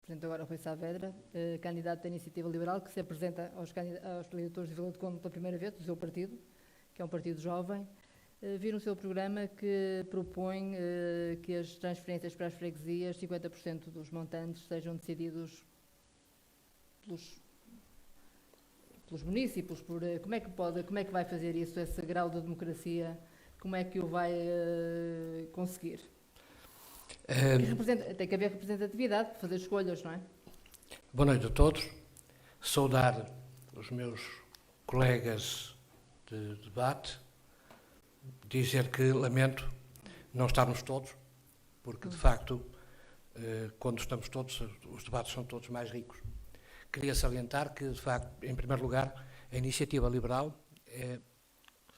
apresento agora o Rui Saavedra, candidato da Iniciativa Liberal, que se apresenta aos eleitores de Vila de Conde pela primeira vez, do seu partido, que é um partido jovem. Vi no seu programa que propõe que as transferências para as freguesias, 50% dos montantes, sejam decididos pelos municípios. Como é que vai fazer isso, esse grau de democracia? Como é que o vai conseguir? Tem que haver representatividade para fazer escolhas, não é? Boa noite a todos. Saudar os meus colegas de debate, dizer que lamento não estarmos todos, porque de facto, quando estamos todos, os debates são todos mais ricos. Queria salientar que, de facto, em primeiro lugar, a Iniciativa Liberal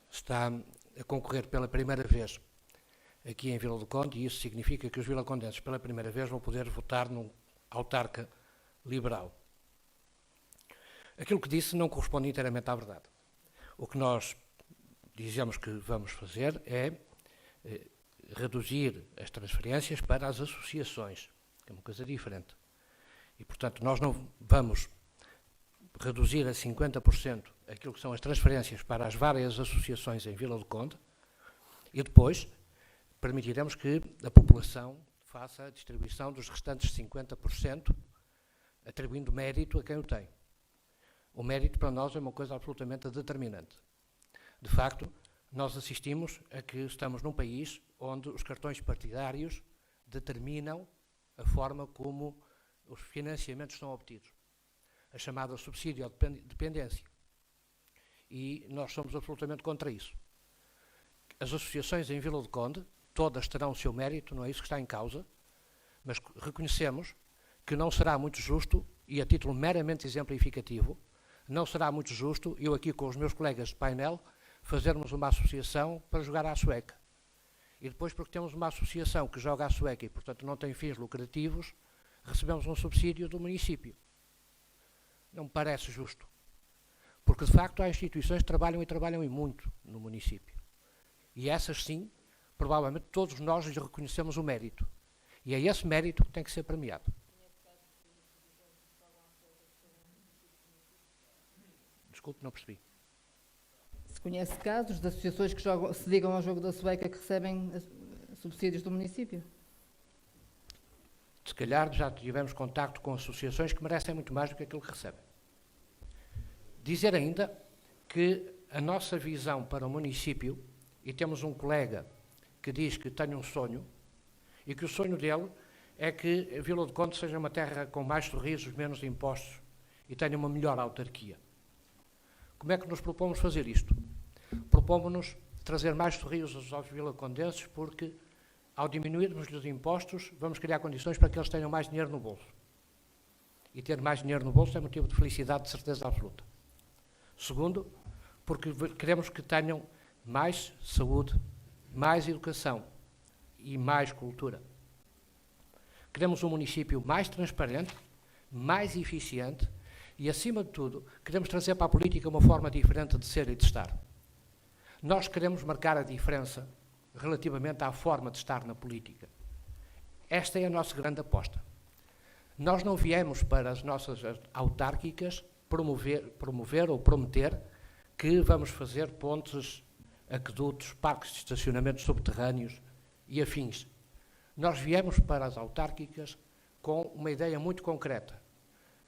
está a concorrer pela primeira vez aqui em Vila do Conde, e isso significa que os vilacondenses pela primeira vez vão poder votar num autarca liberal. Aquilo que disse não corresponde inteiramente à verdade. O que nós dizemos que vamos fazer é reduzir as transferências para as associações, que é uma coisa diferente. E, portanto, nós não vamos reduzir a 50% aquilo que são as transferências para as várias associações em Vila do Conde, e depois permitiremos que a população faça a distribuição dos restantes 50%, atribuindo mérito a quem o tem. O mérito para nós é uma coisa absolutamente determinante. De facto, nós assistimos a que estamos num país onde os cartões partidários determinam a forma como os financiamentos são obtidos, a chamada subsídio de dependência. E nós somos absolutamente contra isso. As associações em Vila do Conde, todas terão o seu mérito, não é isso que está em causa, mas reconhecemos que não será muito justo, e a título meramente exemplificativo, não será muito justo, eu aqui com os meus colegas de painel, fazermos uma associação para jogar à sueca. E depois, porque temos uma associação que joga à sueca e, portanto, não tem fins lucrativos, recebemos um subsídio do município. Não me parece justo. Porque, de facto, há instituições que trabalham e muito no município. E essas, sim, provavelmente todos nós lhes reconhecemos o mérito. E é esse mérito que tem que ser premiado. Desculpe, não percebi. Se conhece casos de associações que se ligam ao jogo da sueca que recebem subsídios do município? Se calhar já tivemos contacto com associações que merecem muito mais do que aquilo que recebem. Dizer ainda que a nossa visão para o município, e temos um colega que diz que tem um sonho, e que o sonho dele é que Vila do Conde seja uma terra com mais sorrisos, menos impostos, e tenha uma melhor autarquia. Como é que nos propomos fazer isto? Propomos-nos trazer mais sorrisos aos vilacondenses, porque ao diminuirmos os impostos, vamos criar condições para que eles tenham mais dinheiro no bolso. E ter mais dinheiro no bolso é motivo de felicidade, de certeza absoluta. Segundo, porque queremos que tenham mais saúde, mais educação e mais cultura. Queremos um município mais transparente, mais eficiente e, acima de tudo, queremos trazer para a política uma forma diferente de ser e de estar. Nós queremos marcar a diferença relativamente à forma de estar na política. Esta é a nossa grande aposta. Nós não viemos para as nossas autárquicas promover ou prometer que vamos fazer pontes, aquedutos, parques de estacionamento subterrâneos e afins. Nós viemos para as autárquicas com uma ideia muito concreta.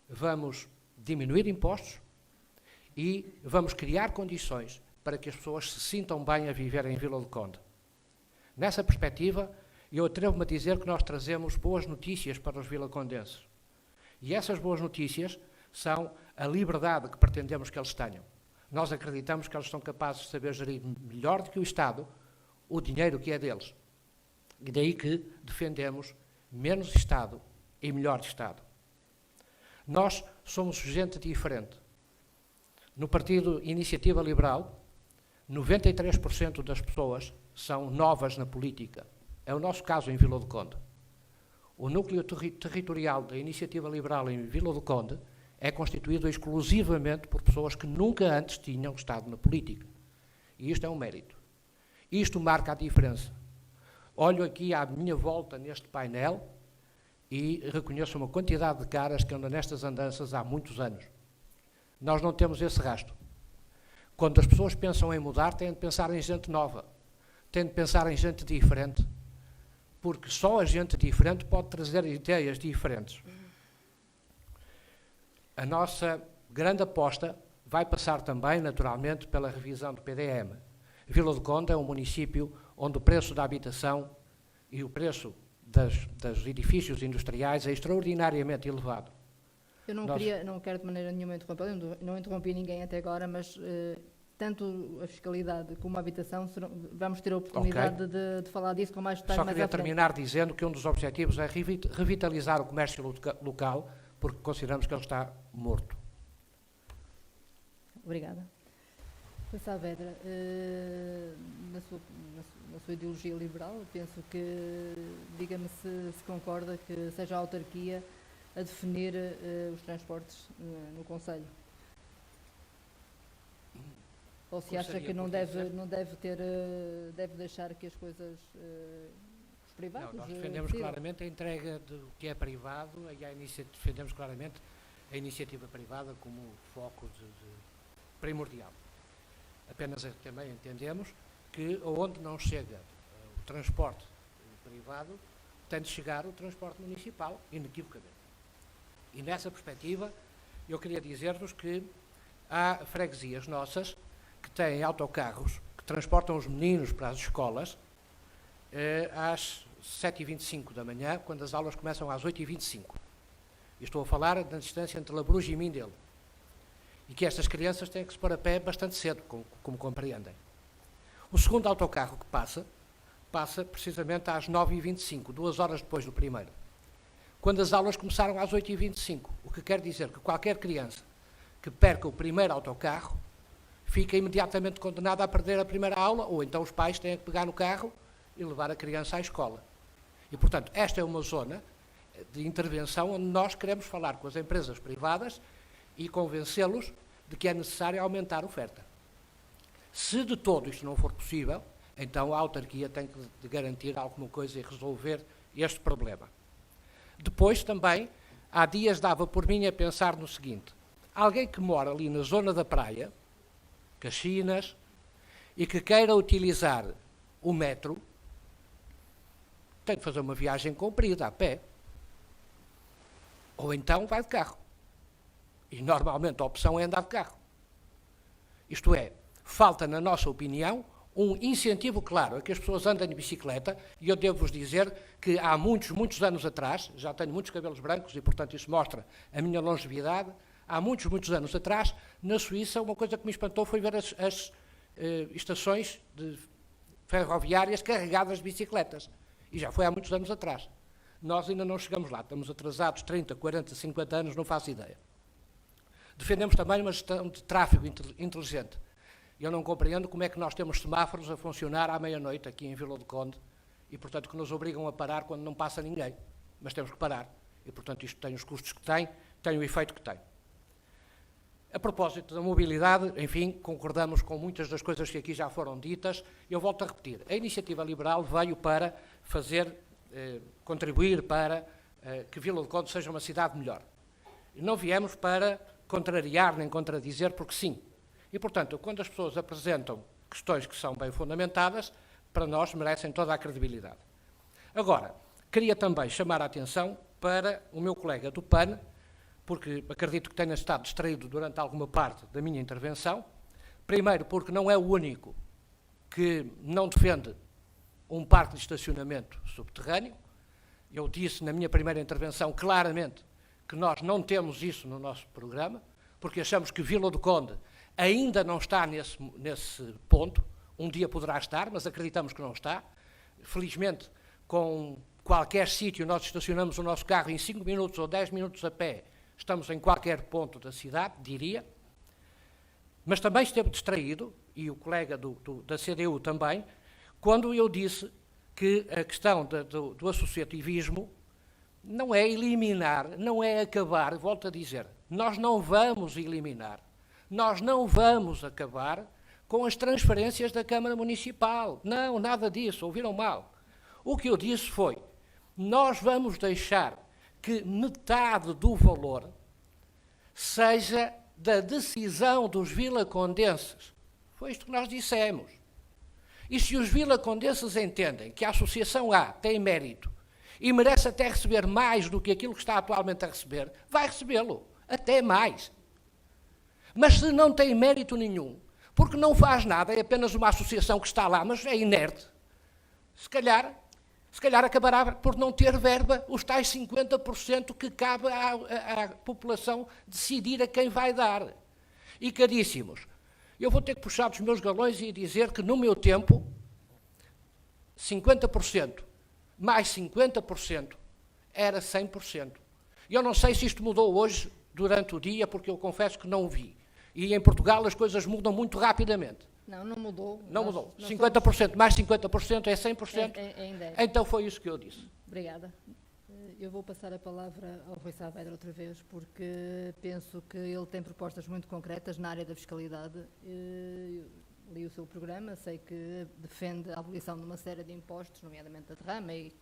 Vamos diminuir impostos e vamos criar condições para que as pessoas se sintam bem a viver em Vila do Conde. Nessa perspectiva, eu atrevo-me a dizer que nós trazemos boas notícias para os vilacondenses. E essas boas notícias são a liberdade que pretendemos que eles tenham. Nós acreditamos que eles são capazes de saber gerir melhor do que o Estado o dinheiro que é deles. E daí que defendemos menos Estado e melhor Estado. Nós somos gente diferente. No Partido Iniciativa Liberal, 93% das pessoas são novas na política. É o nosso caso em Vila do Conde. O núcleo territorial da Iniciativa Liberal em Vila do Conde é constituído exclusivamente por pessoas que nunca antes tinham estado na política. E isto é um mérito. Isto marca a diferença. Olho aqui à minha volta neste painel e reconheço uma quantidade de caras que andam nestas andanças há muitos anos. Nós não temos esse rastro. Quando as pessoas pensam em mudar, têm de pensar em gente nova, têm de pensar em gente diferente, porque só a gente diferente pode trazer ideias diferentes. A nossa grande aposta vai passar também, naturalmente, pela revisão do PDM. Vila do Conde é um município onde o preço da habitação e o preço dos edifícios industriais é extraordinariamente elevado. Eu não quero de maneira nenhuma interromper, não interrompi ninguém até agora, mas tanto a fiscalidade como a habitação, vamos ter a oportunidade de falar disso com mais detalhe. Só queria terminar dizendo que um dos objetivos é revitalizar o comércio local, porque consideramos que ele está morto. Obrigada. Sr. Saavedra, na sua ideologia liberal, penso que, diga-me se concorda que seja a autarquia a definir os transportes no concelho. Ou se acha que não deve deixar que as coisas os privados... Não, nós defendemos claramente a entrega do que é privado e defendemos claramente a iniciativa privada como foco primordial. Apenas também entendemos que onde não chega o transporte privado, tem de chegar o transporte municipal, inequivocamente. E nessa perspectiva, eu queria dizer-vos que há freguesias nossas que têm autocarros que transportam os meninos para as escolas às 7h25 da manhã, quando as aulas começam às 8h25. E estou a falar da distância entre Labruja e Mindelo. E que estas crianças têm que se pôr a pé bastante cedo, como compreendem. O segundo autocarro que passa precisamente às 9h25, 2 horas depois do primeiro, quando as aulas começaram às 8h25, o que quer dizer que qualquer criança que perca o primeiro autocarro fica imediatamente condenada a perder a primeira aula, ou então os pais têm que pegar no carro e levar a criança à escola. E, portanto, esta é uma zona de intervenção onde nós queremos falar com as empresas privadas e convencê-los de que é necessário aumentar a oferta. Se de todo isto não for possível, então a autarquia tem que garantir alguma coisa e resolver este problema. Depois também, há dias dava por mim a pensar no seguinte: alguém que mora ali na zona da praia, Caxinas, e que queira utilizar o metro, tem de fazer uma viagem comprida, a pé. Ou então vai de carro. E normalmente a opção é andar de carro. Isto é, falta, na nossa opinião, um incentivo claro a que as pessoas andem de bicicleta, e eu devo-vos dizer que há muitos anos atrás, já tenho muitos cabelos brancos e, portanto, isso mostra a minha longevidade, há muitos anos atrás, na Suíça, uma coisa que me espantou foi ver as estações ferroviárias carregadas de bicicletas. E já foi há muitos anos atrás. Nós ainda não chegamos lá, estamos atrasados 30, 40, 50 anos, não faço ideia. Defendemos também uma gestão de tráfego inteligente. Eu não compreendo como é que nós temos semáforos a funcionar à meia-noite aqui em Vila do Conde e, portanto, que nos obrigam a parar quando não passa ninguém. Mas temos que parar. E, portanto, isto tem os custos que tem o efeito que tem. A propósito da mobilidade, enfim, concordamos com muitas das coisas que aqui já foram ditas. Eu volto a repetir. A iniciativa liberal veio para contribuir para que Vila do Conde seja uma cidade melhor. E não viemos para contrariar nem contradizer, porque sim. E, portanto, quando as pessoas apresentam questões que são bem fundamentadas, para nós merecem toda a credibilidade. Agora, queria também chamar a atenção para o meu colega do PAN, porque acredito que tenha estado distraído durante alguma parte da minha intervenção. Primeiro, porque não é o único que não defende um parque de estacionamento subterrâneo. Eu disse na minha primeira intervenção claramente que nós não temos isso no nosso programa, porque achamos que Vila do Conde ainda não está nesse ponto. Um dia poderá estar, mas acreditamos que não está. Felizmente, com qualquer sítio, nós estacionamos o nosso carro em 5 minutos ou 10 minutos a pé, estamos em qualquer ponto da cidade, diria. Mas também esteve distraído, e o colega da CDU também, quando eu disse que a questão do associativismo não é eliminar, não é acabar, volto a dizer, nós não vamos eliminar, nós não vamos acabar com as transferências da Câmara Municipal. Não, nada disso, ouviram mal. O que eu disse foi, nós vamos deixar que metade do valor seja da decisão dos vilacondenses. Foi isto que nós dissemos. E se os vilacondenses entendem que a Associação A tem mérito e merece até receber mais do que aquilo que está atualmente a receber, vai recebê-lo, até mais. Mas se não tem mérito nenhum, porque não faz nada, é apenas uma associação que está lá, mas é inerte, se calhar acabará por não ter verba, os tais 50% que cabe à população decidir a quem vai dar. E, caríssimos, eu vou ter que puxar dos meus galões e dizer que no meu tempo, 50% mais 50% era 100%. E eu não sei se isto mudou hoje, durante o dia, porque eu confesso que não o vi. E em Portugal as coisas mudam muito rapidamente. Não mudou. Não mudou. 50% mais 50% é 100%. Ainda é. Então foi isso que eu disse. Obrigada. Eu vou passar a palavra ao Rui Saavedra outra vez, porque penso que ele tem propostas muito concretas na área da fiscalidade. Eu li o seu programa, sei que defende a abolição de uma série de impostos, nomeadamente a derrama e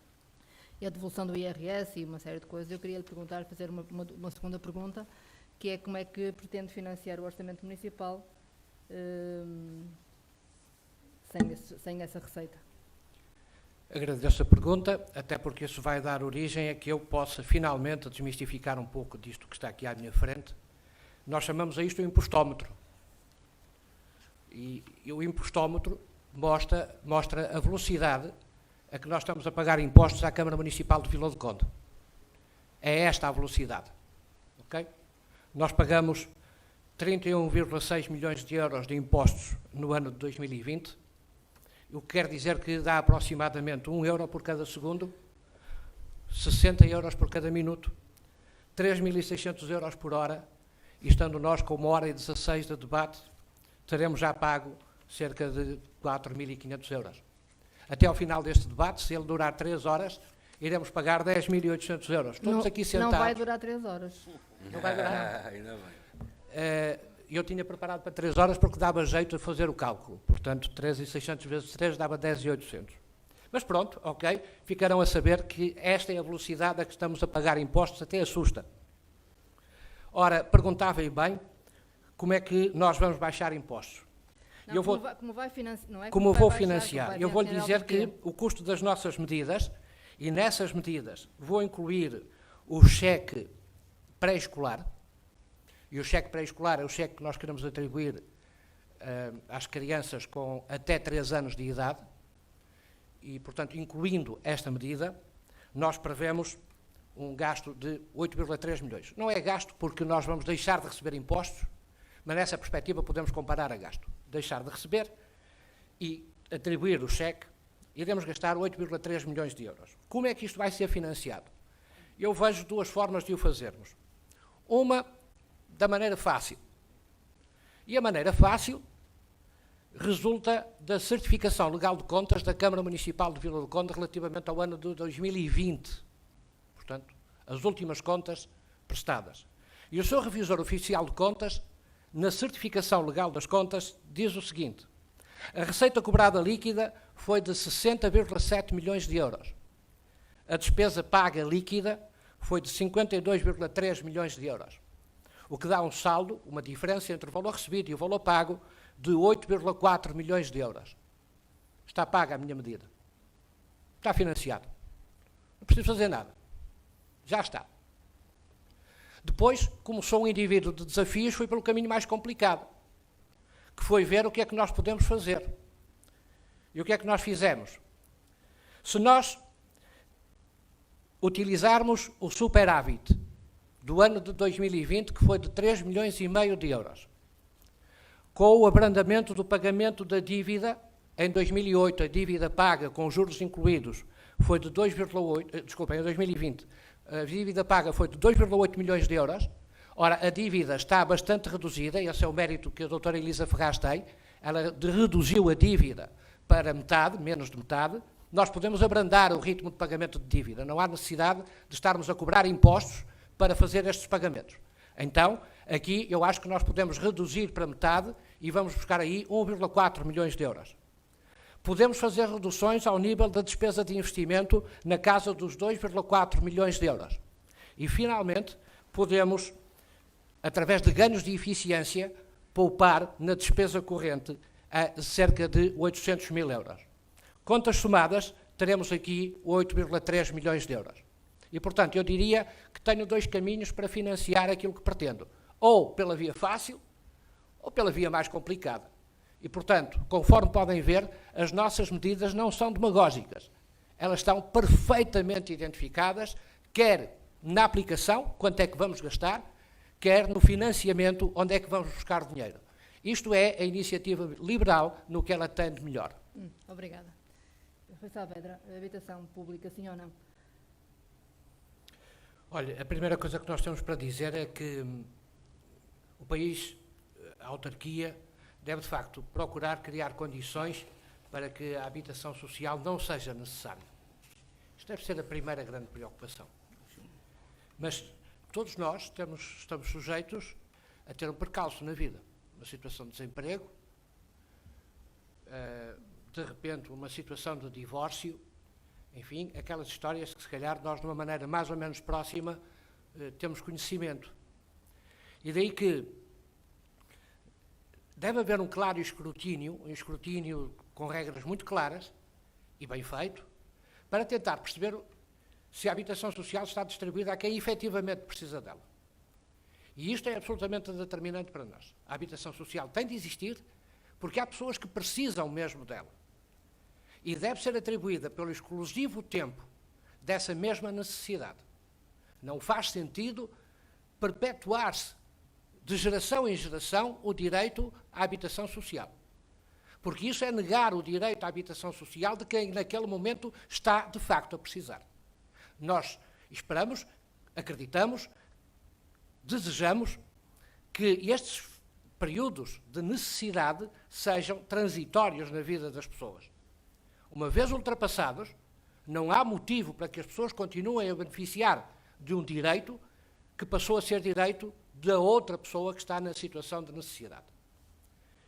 a devolução do IRS e uma série de coisas. Eu queria lhe perguntar, fazer uma segunda pergunta, que é como é que pretende financiar o orçamento municipal sem essa receita. Agradeço a pergunta, até porque isso vai dar origem a que eu possa finalmente desmistificar um pouco disto que está aqui à minha frente. Nós chamamos a isto o impostómetro. E o impostómetro mostra a velocidade a que nós estamos a pagar impostos à Câmara Municipal de Vila do Conde. É esta a velocidade. Okay? Nós pagamos 31,6 milhões de euros de impostos no ano de 2020, o que quer dizer que dá aproximadamente 1 euro por cada segundo, 60 euros por cada minuto, 3.600 euros por hora, e estando nós com 1h16 de debate, teremos já pago cerca de 4.500 euros. Até ao final deste debate, se ele durar 3 horas, iremos pagar 10.800 euros. Todos aqui sentados. Não vai durar 3 horas. Não vai durar? Ainda bem. Eu tinha preparado para 3 horas porque dava jeito de fazer o cálculo. Portanto, 3.600 vezes 3 dava 10.800. Mas pronto, ok, ficarão a saber que esta é a velocidade a que estamos a pagar impostos, até assusta. Ora, perguntava-lhe bem como é que nós vamos baixar impostos. Não, como vai financiar, não é? Como vou financiar? Eu vou-lhe dizer que o custo das nossas medidas, e nessas medidas vou incluir o cheque pré-escolar, e o cheque pré-escolar é o cheque que nós queremos atribuir às crianças com até 3 anos de idade, e, portanto, incluindo esta medida, nós prevemos um gasto de 8,3 milhões. Não é gasto porque nós vamos deixar de receber impostos, mas nessa perspectiva podemos comparar a gasto. Deixar de receber e atribuir o cheque, iremos gastar 8,3 milhões de euros. Como é que isto vai ser financiado? Eu vejo 2 formas de o fazermos. Uma, da maneira fácil. E a maneira fácil resulta da certificação legal de contas da Câmara Municipal de Vila do Conde relativamente ao ano de 2020. Portanto, as últimas contas prestadas. E o seu revisor oficial de contas, na certificação legal das contas, diz o seguinte: a receita cobrada líquida foi de 60,7 milhões de euros. A despesa paga líquida foi de 52,3 milhões de euros. O que dá um saldo, uma diferença entre o valor recebido e o valor pago, de 8,4 milhões de euros. Está paga a minha medida. Está financiado. Não preciso fazer nada. Já está. Depois, como sou um indivíduo de desafios, fui pelo caminho mais complicado, que foi ver o que é que nós podemos fazer. E o que é que nós fizemos? Se nós utilizarmos o superávit do ano de 2020, que foi de 3,5 milhões de euros, com o abrandamento do pagamento da dívida, em 2008 a dívida paga com juros incluídos foi de 2,8, desculpem, em 2020, a dívida paga foi de 2,8 milhões de euros. Ora, a dívida está bastante reduzida, esse é o mérito que a doutora Elisa Ferraz tem, ela reduziu a dívida para metade, menos de metade. Nós podemos abrandar o ritmo de pagamento de dívida, não há necessidade de estarmos a cobrar impostos para fazer estes pagamentos. Então, aqui eu acho que nós podemos reduzir para metade e vamos buscar aí 1,4 milhões de euros. Podemos fazer reduções ao nível da despesa de investimento na casa dos 2,4 milhões de euros. E, finalmente, podemos, através de ganhos de eficiência, poupar na despesa corrente a cerca de 800 mil euros. Contas somadas, teremos aqui 8,3 milhões de euros. E, portanto, eu diria que tenho dois caminhos para financiar aquilo que pretendo. Ou pela via fácil, ou pela via mais complicada. E, portanto, conforme podem ver, as nossas medidas não são demagógicas. Elas estão perfeitamente identificadas, quer na aplicação, quanto é que vamos gastar, quer no financiamento, onde é que vamos buscar dinheiro. Isto é a iniciativa liberal no que ela tem de melhor. Obrigada. Rui Saavedra, habitação pública, sim ou não? Olha, a primeira coisa que nós temos para dizer é que o país, a autarquia, deve de facto procurar criar condições para que a habitação social não seja necessária. Isto deve ser a primeira grande preocupação. Mas todos nós estamos sujeitos a ter um percalço na vida. Uma situação de desemprego, de repente uma situação de divórcio, enfim, aquelas histórias que se calhar nós de uma maneira mais ou menos próxima temos conhecimento. E daí que deve haver um claro escrutínio, um escrutínio com regras muito claras e bem feito, para tentar perceber se a habitação social está distribuída a quem efetivamente precisa dela. E isto é absolutamente determinante para nós. A habitação social tem de existir porque há pessoas que precisam mesmo dela. E deve ser atribuída pelo exclusivo tempo dessa mesma necessidade. Não faz sentido perpetuar-se de geração em geração o direito à habitação social. Porque isso é negar o direito à habitação social de quem naquele momento está de facto a precisar. Nós esperamos, acreditamos, desejamos que estes períodos de necessidade sejam transitórios na vida das pessoas. Uma vez ultrapassados, não há motivo para que as pessoas continuem a beneficiar de um direito que passou a ser direito da outra pessoa que está na situação de necessidade.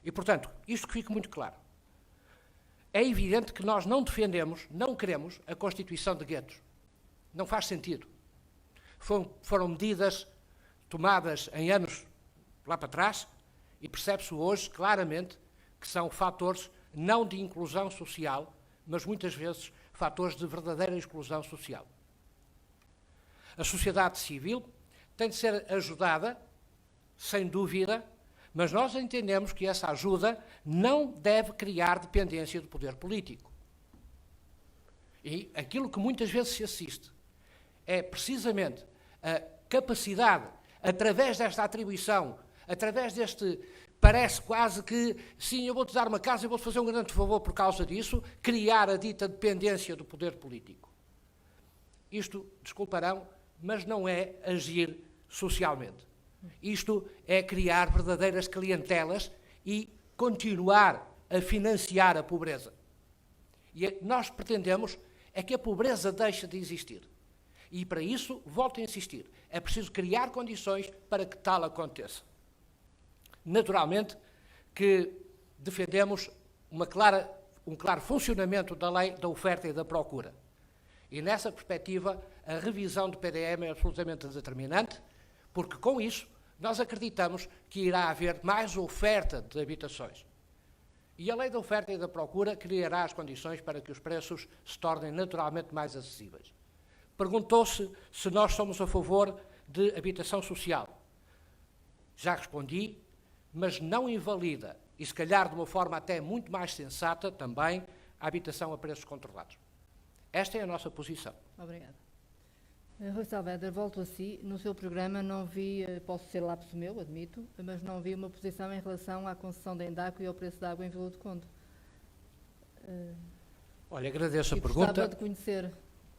E, portanto, isto que fique muito claro. É evidente que nós não defendemos, não queremos a constituição de guetos. Não faz sentido. Foram medidas tomadas em anos lá para trás e percebe-se hoje claramente que são fatores não de inclusão social, mas muitas vezes fatores de verdadeira exclusão social. A sociedade civil tem de ser ajudada, sem dúvida, mas nós entendemos que essa ajuda não deve criar dependência do poder político. E aquilo que muitas vezes se assiste é precisamente a capacidade, através desta atribuição, através deste, parece quase que, sim, eu vou-te dar uma casa, eu vou-te fazer um grande favor por causa disso, criar a dita dependência do poder político. Isto, desculparão, mas não é agir socialmente. Isto é criar verdadeiras clientelas e continuar a financiar a pobreza. E nós pretendemos é que a pobreza deixe de existir. E para isso, volto a insistir, é preciso criar condições para que tal aconteça. Naturalmente que defendemos um claro funcionamento da lei da oferta e da procura. E nessa perspectiva, a revisão do PDM é absolutamente determinante, porque com isso nós acreditamos que irá haver mais oferta de habitações. E a lei da oferta e da procura criará as condições para que os preços se tornem naturalmente mais acessíveis. Perguntou-se se nós somos a favor de habitação social. Já respondi, mas não invalida, e se calhar de uma forma até muito mais sensata também, a habitação a preços controlados. Esta é a nossa posição. Obrigada. Rui Saavedra, volto a si. No seu programa não vi, posso ser lapso meu, admito, mas não vi uma posição em relação à concessão da Endaco e ao preço da água em Vila do Conde. Olha, agradeço a gostava pergunta. de conhecer.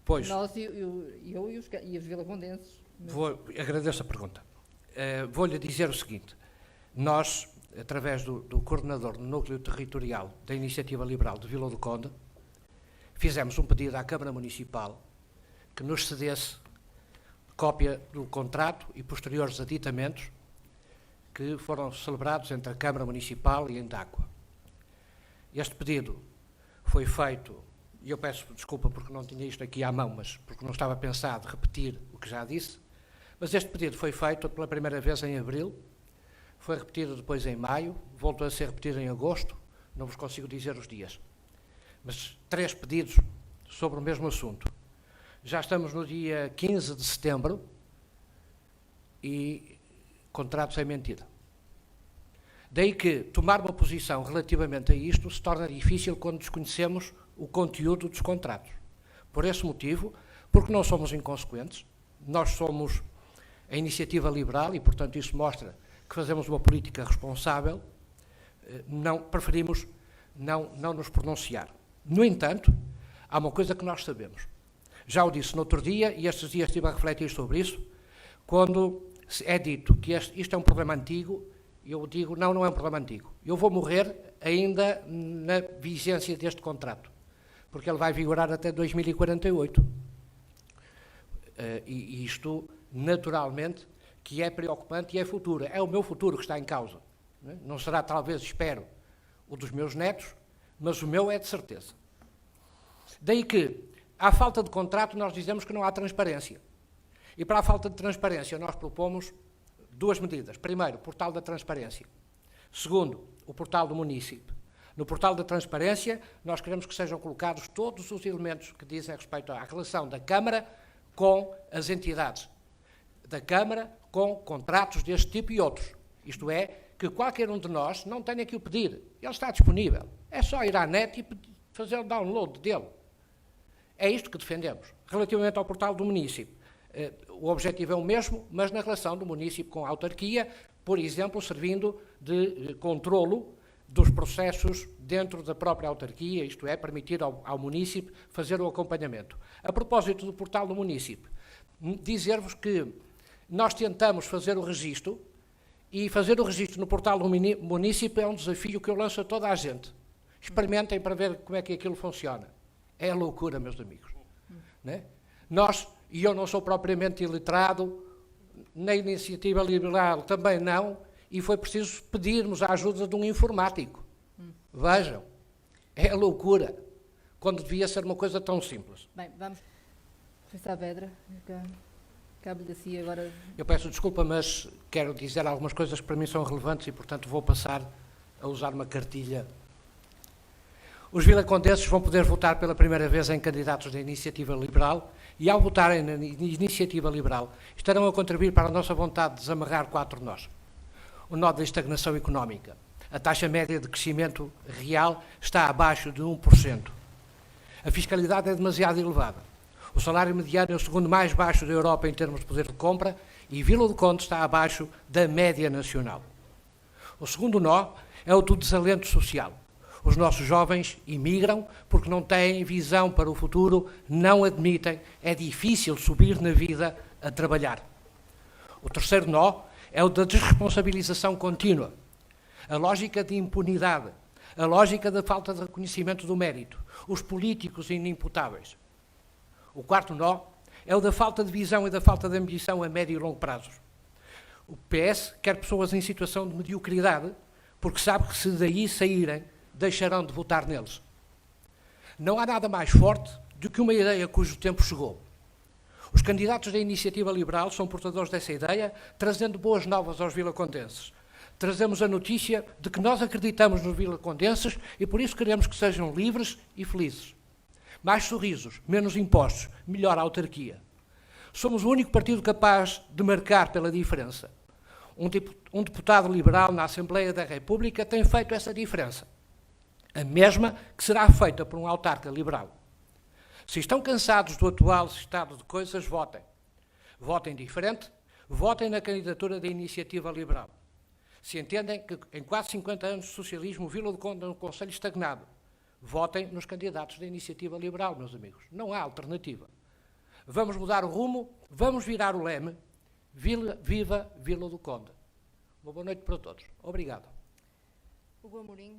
Pois. Nós, eu e os vilacondenses. Agradeço a pergunta. Vou-lhe dizer o seguinte. Nós, através do coordenador do Núcleo Territorial da Iniciativa Liberal de Vila do Conde, fizemos um pedido à Câmara Municipal que nos cedesse cópia do contrato e posteriores aditamentos que foram celebrados entre a Câmara Municipal e a Endáqua. Este pedido foi feito, e eu peço desculpa porque não tinha isto aqui à mão, mas porque não estava pensado repetir o que já disse, Mas este pedido foi feito pela primeira vez em abril, foi repetido depois em maio, voltou a ser repetido em agosto, não vos consigo dizer os dias. Mas 3 pedidos sobre o mesmo assunto. Já estamos no dia 15 de setembro e contratos é mentira. Daí que tomar uma posição relativamente a isto se torna difícil quando desconhecemos o conteúdo dos contratos. Por esse motivo, porque não somos inconsequentes, nós somos a iniciativa liberal e, portanto, isso mostra que fazemos uma política responsável, preferimos não nos pronunciar. No entanto, há uma coisa que nós sabemos. Já o disse no outro dia, e estes dias estive a refletir sobre isso, quando é dito que isto é um problema antigo, eu digo, não é um problema antigo. Eu vou morrer ainda na vigência deste contrato, porque ele vai vigorar até 2048. E isto, naturalmente, que é preocupante e é futuro. É o meu futuro que está em causa. Não será, talvez, espero, o dos meus netos, mas o meu é de certeza. Daí que, à falta de contrato, nós dizemos que não há transparência. E para a falta de transparência, nós propomos 2 medidas. Primeiro, o portal da transparência. Segundo, o portal do município. No portal da transparência, nós queremos que sejam colocados todos os elementos que dizem respeito à relação da Câmara com as entidades. Da Câmara com contratos deste tipo e outros. Isto é, que qualquer um de nós não tenha que o pedir. Ele está disponível. É só ir à net e fazer o download dele. É isto que defendemos. Relativamente ao portal do município, o objetivo é o mesmo, mas na relação do município com a autarquia, por exemplo, servindo de controlo dos processos dentro da própria autarquia, isto é, permitir ao município fazer o acompanhamento. A propósito do portal do município, dizer-vos que nós tentamos fazer o registro, e fazer o registro no portal do município é um desafio que eu lanço a toda a gente. Experimentem para ver como é que aquilo funciona. É loucura, meus amigos. Né? E eu não sou propriamente iletrado, na iniciativa liberal também não, e foi preciso pedirmos a ajuda de um informático. Vejam, é loucura, quando devia ser uma coisa tão simples. Bem, vamos. Professor Saavedra, cabe-lhe assim agora. Eu peço desculpa, mas quero dizer algumas coisas que para mim são relevantes e, portanto, vou passar a usar uma cartilha. Os vilacondenses vão poder votar pela primeira vez em candidatos da Iniciativa Liberal e, ao votarem na Iniciativa Liberal, estarão a contribuir para a nossa vontade de desamarrar 4 nós. O nó da estagnação económica. A taxa média de crescimento real está abaixo de 1%. A fiscalidade é demasiado elevada. O salário mediano é o segundo mais baixo da Europa em termos de poder de compra e Vila do Conde está abaixo da média nacional. O segundo nó é o do desalento social. Os nossos jovens imigram porque não têm visão para o futuro, não admitem, é difícil subir na vida a trabalhar. O terceiro nó é o da desresponsabilização contínua, a lógica de impunidade, a lógica da falta de reconhecimento do mérito, os políticos inimputáveis. O quarto nó é o da falta de visão e da falta de ambição a médio e longo prazos. O PS quer pessoas em situação de mediocridade porque sabe que se daí saírem, deixarão de votar neles. Não há nada mais forte do que uma ideia cujo tempo chegou. Os candidatos da Iniciativa Liberal são portadores dessa ideia, trazendo boas novas aos vilacondenses. Trazemos a notícia de que nós acreditamos nos vilacondenses e por isso queremos que sejam livres e felizes. Mais sorrisos, menos impostos, melhor autarquia. Somos o único partido capaz de marcar pela diferença. Um deputado liberal na Assembleia da República tem feito essa diferença. A mesma que será feita por um autarca liberal. Se estão cansados do atual estado de coisas, votem. Votem diferente, votem na candidatura da Iniciativa Liberal. Se entendem que em quase 50 anos de socialismo, Vila do Conde é um concelho estagnado, votem nos candidatos da Iniciativa Liberal, meus amigos. Não há alternativa. Vamos mudar o rumo, vamos virar o leme. Viva Vila do Conde. Uma boa noite para todos. Obrigado. Hugo Amorim.